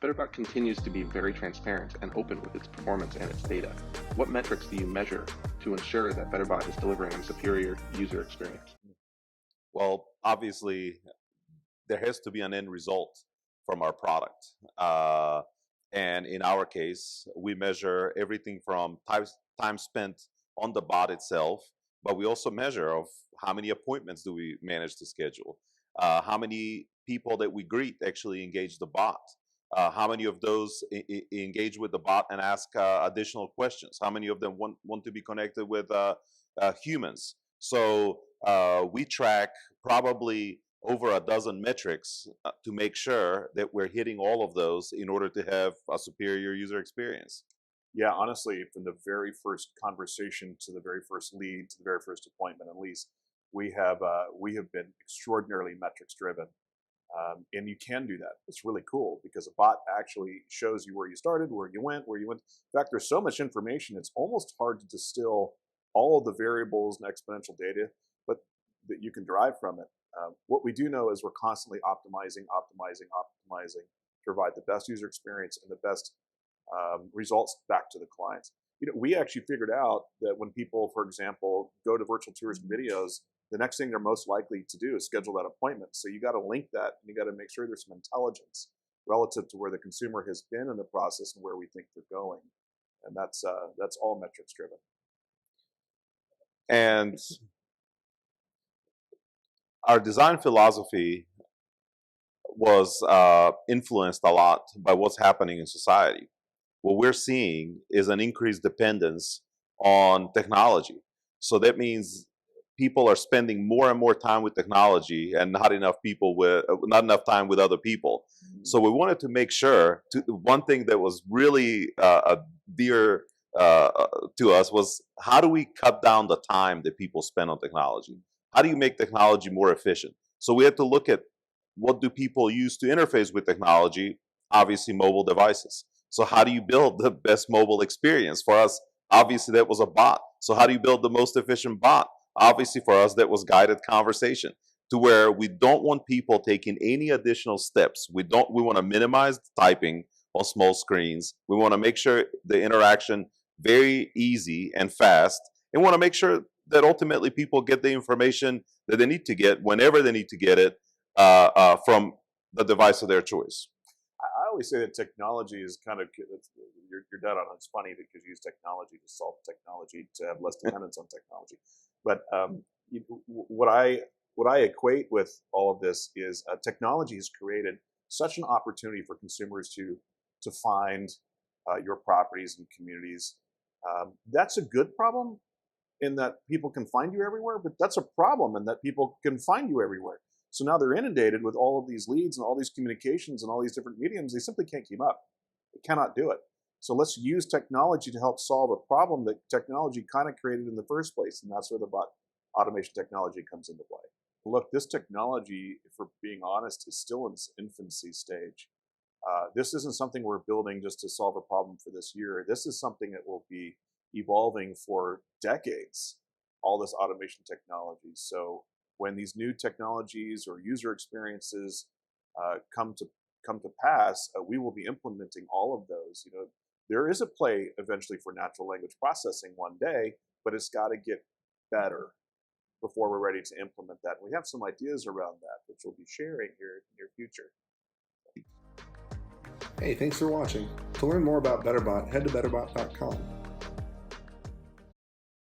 BetterBot continues to be very transparent and open with its performance and its data. What metrics do you measure to ensure that BetterBot is delivering a superior user experience? Well, obviously, there has to be an end result from our product. And in our case, we measure everything from time spent on the bot itself, but we also measure of how many appointments do we manage to schedule, how many people that we greet actually engage the bot, how many of those engage with the bot and ask additional questions, how many of them want to be connected with humans. So we track probably over a dozen metrics to make sure that we're hitting all of those in order to have a superior user experience. Yeah, honestly, from the very first conversation to the very first lead to the very first appointment, at least, we have been extraordinarily metrics driven, and you can do that. It's really cool because a bot actually shows you where you started, where you went, where you went. In fact, there's so much information; it's almost hard to distill all of the variables and exponential data, but that you can derive from it. What we do know is we're constantly optimizing to provide the best user experience and the best results back to the clients. We actually figured out that when people, for example, go to virtual tours and videos, the next thing they're most likely to do is schedule that appointment. So you got to link that, and you got to make sure there's some intelligence relative to where the consumer has been in the process and where we think they're going, and that's all metrics driven. And our design philosophy was influenced a lot by what's happening in society. What we're seeing is an increased dependence on technology. So that means people are spending more and more time with technology and not enough time with other people. So we wanted to make sure one thing that was really dear to us was, how do we cut down the time that people spend on technology? How do you make technology more efficient? So we had to look at, what do people use to interface with technology? Obviously, mobile devices. So how do you build the best mobile experience? For us, obviously, that was a bot. So how do you build the most efficient bot? Obviously, for us, that was guided conversation, to where we don't want people taking any additional steps. We want to minimize typing on small screens. We want to make sure the interaction very easy and fast, and want to make sure that ultimately people get the information that they need to get whenever they need to get it from the device of their choice. I always say that technology is kind of, you're dead on. It's funny because you use technology to solve technology, to have less dependence on technology. But what I equate with all of this is technology has created such an opportunity for consumers to find your properties and communities. That's a good problem in that people can find you everywhere, but that's a problem in that people can find you everywhere. So now they're inundated with all of these leads and all these communications and all these different mediums. They simply can't keep up. They cannot do it. So let's use technology to help solve a problem that technology kind of created in the first place. And that's where the bot automation technology comes into play. Look, this technology, for being honest, is still in its infancy stage. This isn't something we're building just to solve a problem for this year. This is something that will be evolving for decades, all this automation technology. So when these new technologies or user experiences come to pass, we will be implementing all of those. There is a play eventually for natural language processing one day, but it's got to get better before we're ready to implement that. We have some ideas around that, which we'll be sharing here in the near future. Hey, thanks for watching. To learn more about BetterBot, head to betterbot.com.